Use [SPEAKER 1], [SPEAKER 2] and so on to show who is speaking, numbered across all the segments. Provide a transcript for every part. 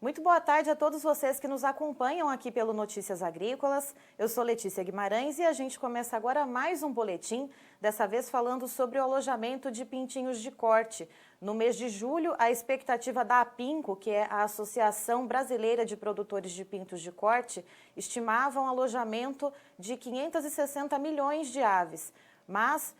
[SPEAKER 1] Muito boa tarde a todos vocês que nos acompanham aqui pelo Notícias Agrícolas. Eu sou Letícia Guimarães e a gente começa agora mais um boletim, dessa vez falando sobre o alojamento de pintinhos de corte. No mês de julho, a expectativa da APINCO, que é a Associação Brasileira de Produtores de Pintos de Corte, estimava um alojamento de 560 milhões de aves. Mas,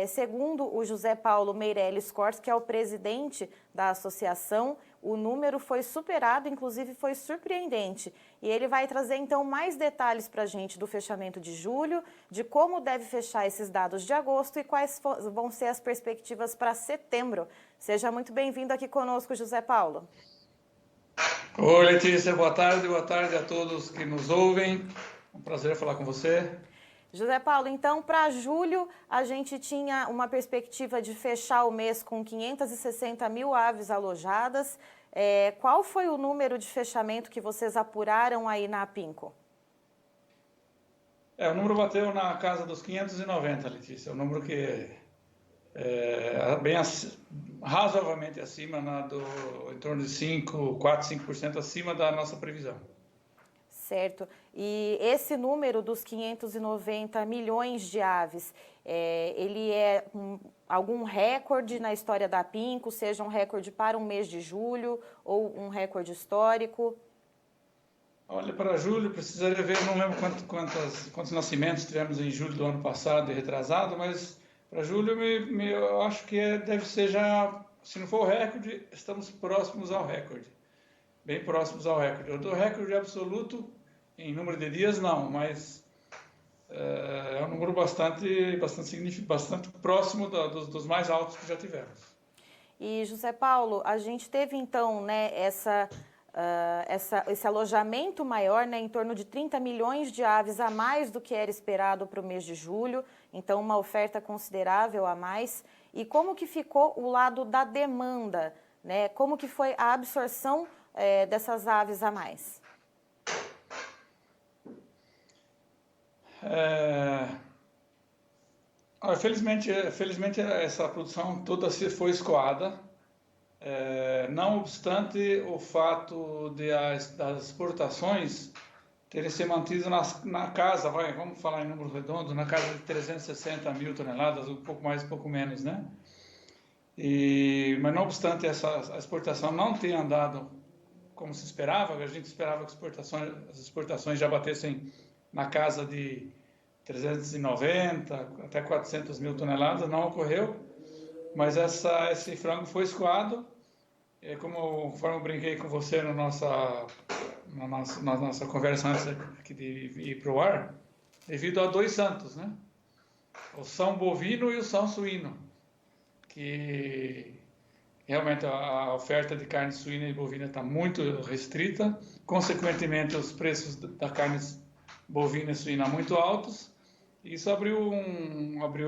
[SPEAKER 1] segundo o José Paulo Meirelles Cortes, que é o presidente da associação, o número foi superado, inclusive foi surpreendente. E ele vai trazer então mais detalhes para a gente do fechamento de julho, de como deve fechar esses dados de agosto e quais vão ser as perspectivas para setembro. Seja muito bem-vindo aqui conosco, José Paulo.
[SPEAKER 2] Oi, Letícia, boa tarde a todos que nos ouvem. Um prazer falar com você.
[SPEAKER 1] José Paulo, então, para julho, a gente tinha uma perspectiva de fechar o mês com 560 mil aves alojadas. Qual foi o número de fechamento que vocês apuraram aí na APINCO?
[SPEAKER 2] O número bateu na casa dos 590, Letícia. O número que é bem razoavelmente acima, em torno de 5% acima da nossa previsão.
[SPEAKER 1] Certo. E esse número dos 590 milhões de aves, ele é algum recorde na história da APINCO, seja um recorde para um mês de julho ou um recorde histórico?
[SPEAKER 2] Olha, para julho, precisaria ver, não lembro quantos nascimentos tivemos em julho do ano passado e retrasado, mas para julho eu acho que deve ser já, se não for o recorde, estamos próximos ao recorde. Bem próximos ao recorde. Do recorde absoluto, em número de dias, não, mas é um número bastante próximo dos mais altos que já tivemos.
[SPEAKER 1] E, José Paulo, a gente teve então, né, esse alojamento maior, né, em torno de 30 milhões de aves a mais do que era esperado para o mês de julho, então uma oferta considerável a mais. E como que ficou o lado da demanda, né? Como que foi a absorção dessas aves a mais?
[SPEAKER 2] Felizmente essa produção toda se foi escoada, não obstante o fato das exportações terem se mantido na casa, vamos falar em número redondo, na casa de 360 mil toneladas, um pouco mais, um pouco menos, né? Mas não obstante a exportação não ter andado como se esperava, a gente esperava que as exportações já batessem na casa de 390 até 400 mil toneladas, não ocorreu, mas esse frango foi escoado, conforme eu brinquei com você na nossa conversa antes aqui de ir para o ar, devido a dois santos, né? O São Bovino e o São Suíno, que realmente a oferta de carne suína e bovina está muito restrita, consequentemente os preços da carne bovina e suína muito altos. Isso abriu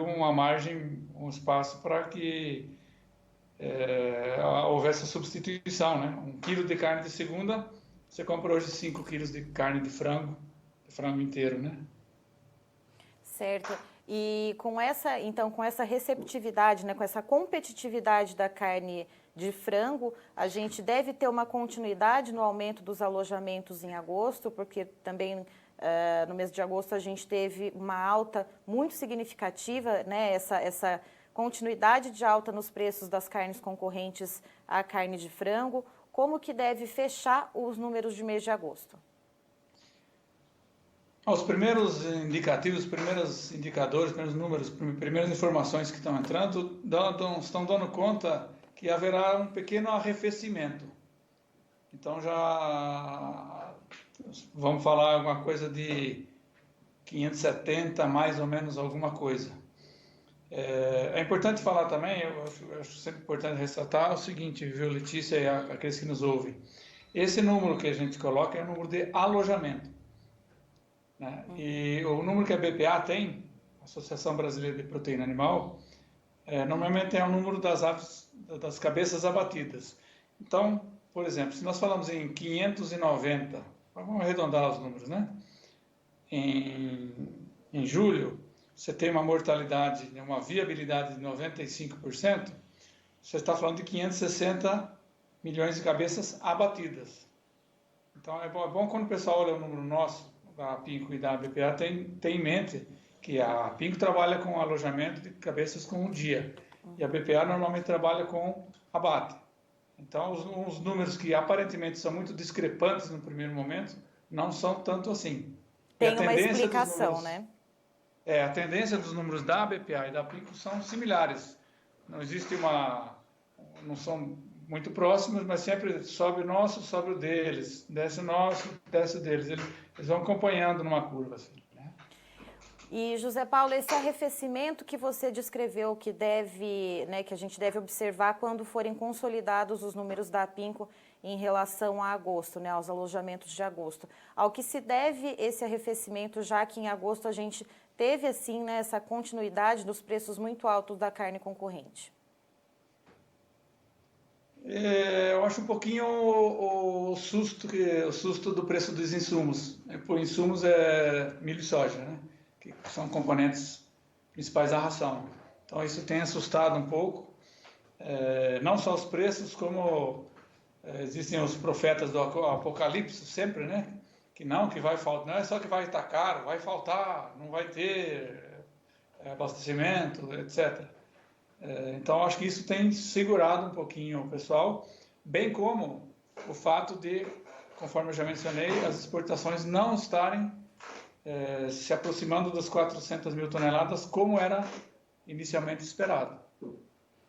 [SPEAKER 2] uma margem, um espaço para que houvesse a substituição, né? 1 quilo de carne de segunda, você compra hoje 5 quilos de carne de frango inteiro, né?
[SPEAKER 1] Certo. E com essa receptividade, né, com essa competitividade da carne de frango, a gente deve ter uma continuidade no aumento dos alojamentos em agosto, porque também no mês de agosto a gente teve uma alta muito significativa, né, essa continuidade de alta nos preços das carnes concorrentes à carne de frango. Como que deve fechar os números de mês de agosto?
[SPEAKER 2] Os primeiros indicativos, os primeiros indicadores, os primeiros números, primeiras informações que estão entrando estão dando conta que haverá um pequeno arrefecimento. Então já vamos falar alguma coisa de 570, mais ou menos alguma coisa. É importante falar também, eu acho sempre importante ressaltar o seguinte, viu, Letícia e aqueles que nos ouvem. Esse número que a gente coloca é o número de alojamento, né? E o número que a BPA tem, Associação Brasileira de Proteína Animal, normalmente é o número das aves, das cabeças abatidas. Então, por exemplo, se nós falamos em 590, vamos arredondar os números, né? Em julho, você tem uma mortalidade, uma viabilidade de 95%, você está falando de 560 milhões de cabeças abatidas. Então é bom quando o pessoal olha o número nosso, da Pinco e da BPA, tem em mente que a Pinco trabalha com alojamento de cabeças com um dia e a BPA normalmente trabalha com abate. Então os números que aparentemente são muito discrepantes no primeiro momento não são tanto assim. E a
[SPEAKER 1] Tem uma
[SPEAKER 2] tendência dos
[SPEAKER 1] explicação,
[SPEAKER 2] números
[SPEAKER 1] né?
[SPEAKER 2] a tendência dos números da BPA e da Pinco são similares. Não existe não são muito próximos, mas sempre sobe o nosso, sobe o deles, desce o nosso, desce o deles. Eles vão acompanhando numa curva assim, né?
[SPEAKER 1] E José Paulo, esse arrefecimento que você descreveu que deve, né, que a gente deve observar quando forem consolidados os números da Pinco em relação a agosto, né, aos alojamentos de agosto. Ao que se deve esse arrefecimento, já que em agosto a gente teve assim, né, essa continuidade dos preços muito altos da carne concorrente?
[SPEAKER 2] Eu acho um pouquinho o susto do preço dos insumos. Por insumos é milho e soja, né? Que são componentes principais da ração. Então isso tem assustado um pouco, não só os preços, como existem os profetas do Apocalipse sempre, né? Que vai faltar, não é só que vai estar caro, vai faltar, não vai ter abastecimento, etc. Então, acho que isso tem segurado um pouquinho o pessoal, bem como o fato de, conforme eu já mencionei, as exportações não estarem se aproximando das 400 mil toneladas, como era inicialmente esperado.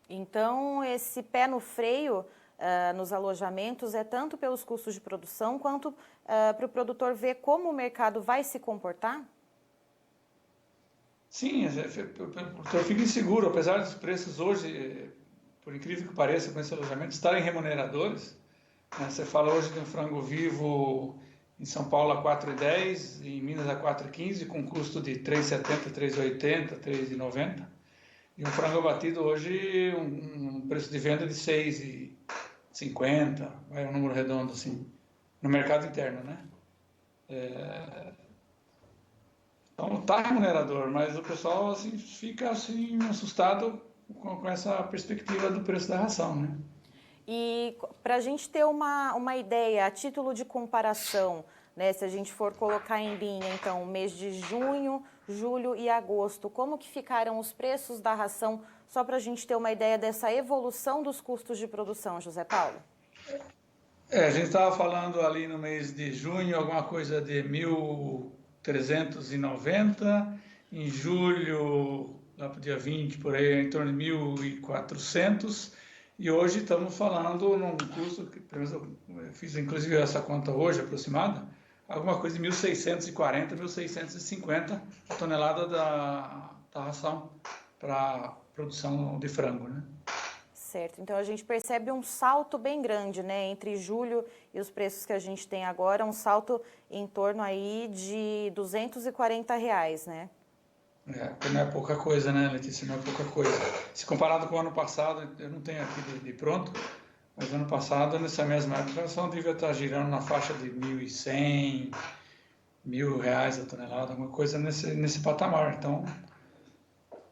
[SPEAKER 1] Então, esse pé no freio nos alojamentos é tanto pelos custos de produção quanto para o produtor ver como o mercado vai se comportar?
[SPEAKER 2] Sim, o produtor fica inseguro, apesar dos preços hoje, por incrível que pareça, com esse alojamento, estarem remuneradores. Né? Você fala hoje de um frango vivo em São Paulo a 4,10, em Minas a 4,15, com custo de 3,70, 3,80, 3,90. E um frango abatido hoje, um preço de venda de 6,50, vai um número redondo assim, no mercado interno, né? Então está remunerador, mas o pessoal assim, fica assim, assustado com essa perspectiva do preço da ração, né?
[SPEAKER 1] E para a gente ter uma ideia, a título de comparação, né, se a gente for colocar em linha, então, o mês de junho, julho e agosto, como que ficaram os preços da ração, só para a gente ter uma ideia dessa evolução dos custos de produção, José Paulo?
[SPEAKER 2] A gente estava falando ali no mês de junho, alguma coisa de 1.390, em julho, lá para o dia 20, por aí, em torno de 1.400, e hoje estamos falando num custo, que pelo menos eu fiz inclusive essa conta hoje aproximada, alguma coisa de 1.640, 1.650 a tonelada da ração para produção de frango, né?
[SPEAKER 1] Certo, então a gente percebe um salto bem grande, né, entre julho e os preços que a gente tem agora, um salto em torno aí de R$ 240, né?
[SPEAKER 2] Que não é pouca coisa, né, Letícia? Não é pouca coisa. Se comparado com o ano passado, eu não tenho aqui de pronto, mas ano passado, nessa mesma época, a ração devia estar girando na faixa de 1.100, R$ 1.000 a tonelada, alguma coisa nesse patamar. Então,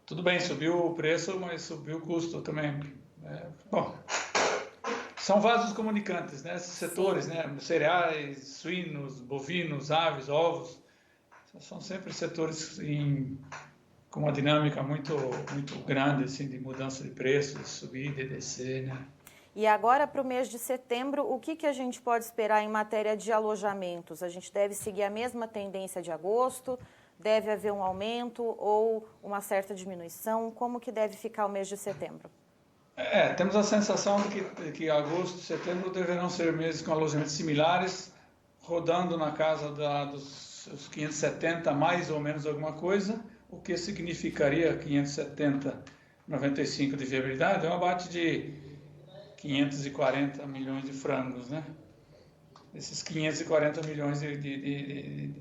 [SPEAKER 2] tudo bem, subiu o preço, mas subiu o custo também. Bom, são vasos comunicantes, né? Esses setores,
[SPEAKER 1] Sim.
[SPEAKER 2] né? Cereais, suínos, bovinos, aves, ovos, são sempre setores com uma dinâmica muito grande, assim, de mudança de preço, de subida e descer, né?
[SPEAKER 1] E agora, para o mês de setembro, o que a gente pode esperar em matéria de alojamentos? A gente deve seguir a mesma tendência de agosto? Deve haver um aumento ou uma certa diminuição? Como que deve ficar o mês de setembro?
[SPEAKER 2] Temos a sensação de que agosto e setembro deverão ser meses com alojamentos similares, rodando na casa dos 570, mais ou menos alguma coisa, o que significaria 570, 95 de viabilidade, é um abate de 540 milhões de frangos, né? Esses 540 milhões de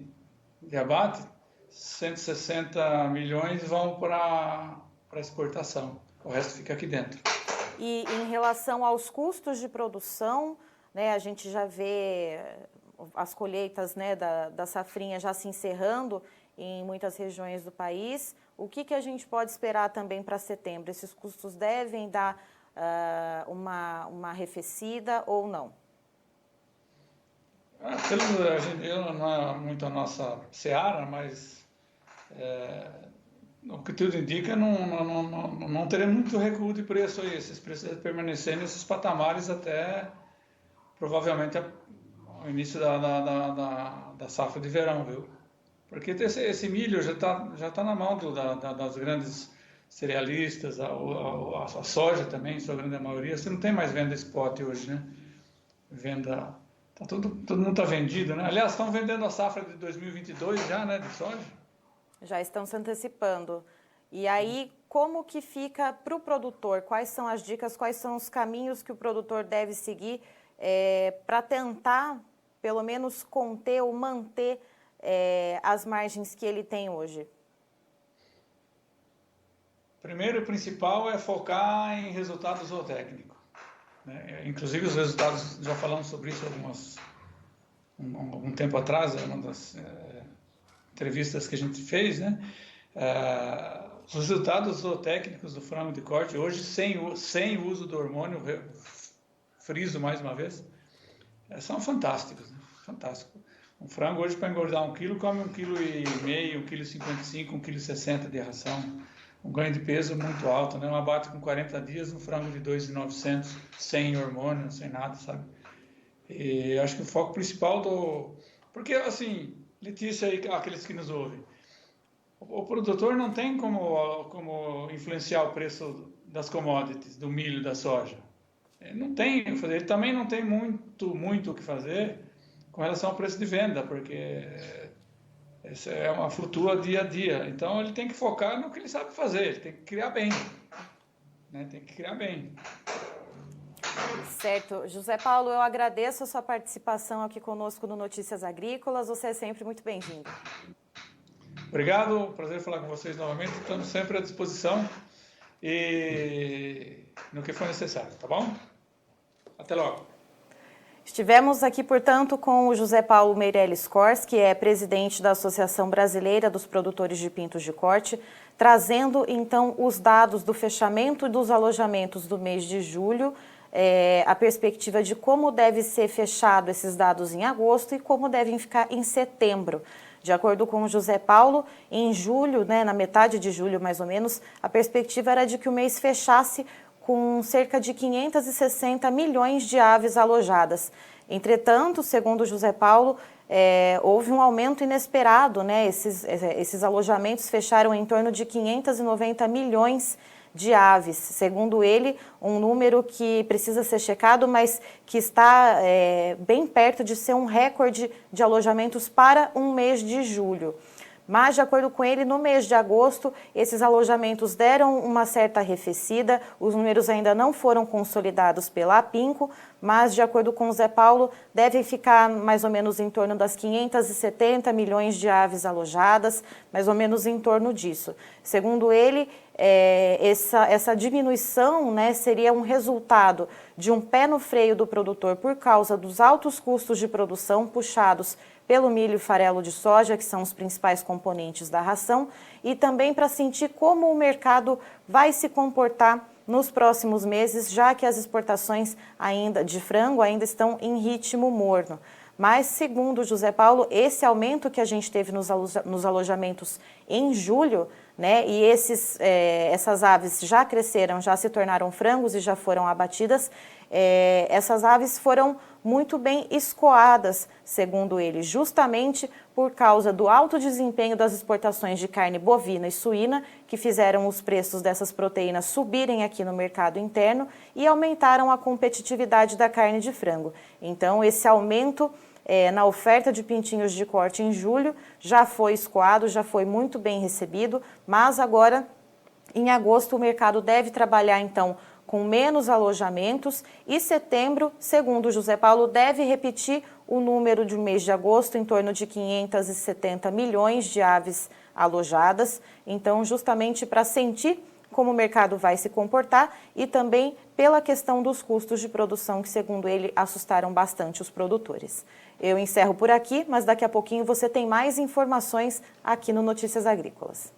[SPEAKER 2] abate, 160 milhões vão para exportação, o resto fica aqui dentro.
[SPEAKER 1] E em relação aos custos de produção, né, a gente já vê as colheitas, né, da safrinha já se encerrando em muitas regiões do país. O que a gente pode esperar também para setembro? Esses custos devem dar uma arrefecida ou não?
[SPEAKER 2] Eu não é muito a nossa seara, mas o que tudo indica, não teremos muito recuo de preço aí. Esses preços devem permanecer nesses patamares até provavelmente o início da safra de verão, viu? Porque esse milho já tá na mão das grandes cerealistas, a soja também, em sua grande maioria. Você não tem mais venda spot hoje, né? Venda. Todo mundo está vendido, né? Aliás, estão vendendo a safra de 2022 já, né? De soja.
[SPEAKER 1] Já estão se antecipando. E aí, como que fica para o produtor? Quais são as dicas, quais são os caminhos que o produtor deve seguir para tentar, pelo menos, conter ou manter as margens que ele tem hoje?
[SPEAKER 2] Primeiro e principal é focar em resultado zootécnico, né? Inclusive os resultados, já falamos sobre isso algum tempo atrás, uma das entrevistas que a gente fez, né? Os resultados zootécnicos do frango de corte hoje, sem uso do hormônio, friso mais uma vez, são fantásticos, né? Fantástico. Um frango hoje, para engordar 1 quilo, come 1,5 kg, 1,55 kg, 1,60 kg de ração. Um ganho de peso muito alto, né? Um abate com 40 dias, um frango de 2.900, sem hormônio, sem nada, sabe? E acho que o foco principal Porque, assim, Letícia e aqueles que nos ouvem, o produtor não tem como influenciar o preço das commodities, do milho, da soja. Ele não tem o que fazer. Ele também não tem muito o que fazer com relação ao preço de venda, porque essa é uma flutua dia a dia. Então ele tem que focar no que ele sabe fazer, ele tem que criar bem, né? Tem que criar bem.
[SPEAKER 1] Certo. José Paulo, eu agradeço a sua participação aqui conosco no Notícias Agrícolas. Você é sempre muito bem-vindo.
[SPEAKER 2] Obrigado, prazer falar com vocês novamente. Estamos sempre à disposição e no que for necessário, tá bom? Até logo.
[SPEAKER 1] Estivemos aqui, portanto, com o José Paulo Meirelles Kors, que é presidente da Associação Brasileira dos Produtores de Pintos de Corte, trazendo, então, os dados do fechamento dos alojamentos do mês de julho, a perspectiva de como deve ser fechado esses dados em agosto e como devem ficar em setembro. De acordo com o José Paulo, em julho, né, na metade de julho mais ou menos, a perspectiva era de que o mês fechasse com cerca de 560 milhões de aves alojadas. Entretanto, segundo o José Paulo, houve um aumento inesperado, né? Esses alojamentos fecharam em torno de 590 milhões de aves. Segundo ele, um número que precisa ser checado, mas que está bem perto de ser um recorde de alojamentos para um mês de julho. Mas, de acordo com ele, no mês de agosto, esses alojamentos deram uma certa arrefecida, os números ainda não foram consolidados pela Apinco, mas, de acordo com o Zé Paulo, devem ficar mais ou menos em torno das 570 milhões de aves alojadas, mais ou menos em torno disso. Segundo ele, essa diminuição, né, seria um resultado de um pé no freio do produtor por causa dos altos custos de produção puxados pelo milho e farelo de soja, que são os principais componentes da ração, e também para sentir como o mercado vai se comportar nos próximos meses, já que as exportações de frango ainda estão em ritmo morno. Mas, segundo José Paulo, esse aumento que a gente teve nos alojamentos em julho, né, e essas aves já cresceram, já se tornaram frangos e já foram abatidas, essas aves foram muito bem escoadas, segundo ele, justamente por causa do alto desempenho das exportações de carne bovina e suína, que fizeram os preços dessas proteínas subirem aqui no mercado interno e aumentaram a competitividade da carne de frango. Então, esse aumento na oferta de pintinhos de corte em julho já foi escoado, já foi muito bem recebido, mas agora, em agosto, o mercado deve trabalhar, então, com menos alojamentos e setembro, segundo José Paulo, deve repetir o número do mês de agosto, em torno de 570 milhões de aves alojadas. Então, justamente para sentir como o mercado vai se comportar e também pela questão dos custos de produção que, segundo ele, assustaram bastante os produtores. Eu encerro por aqui, mas daqui a pouquinho você tem mais informações aqui no Notícias Agrícolas.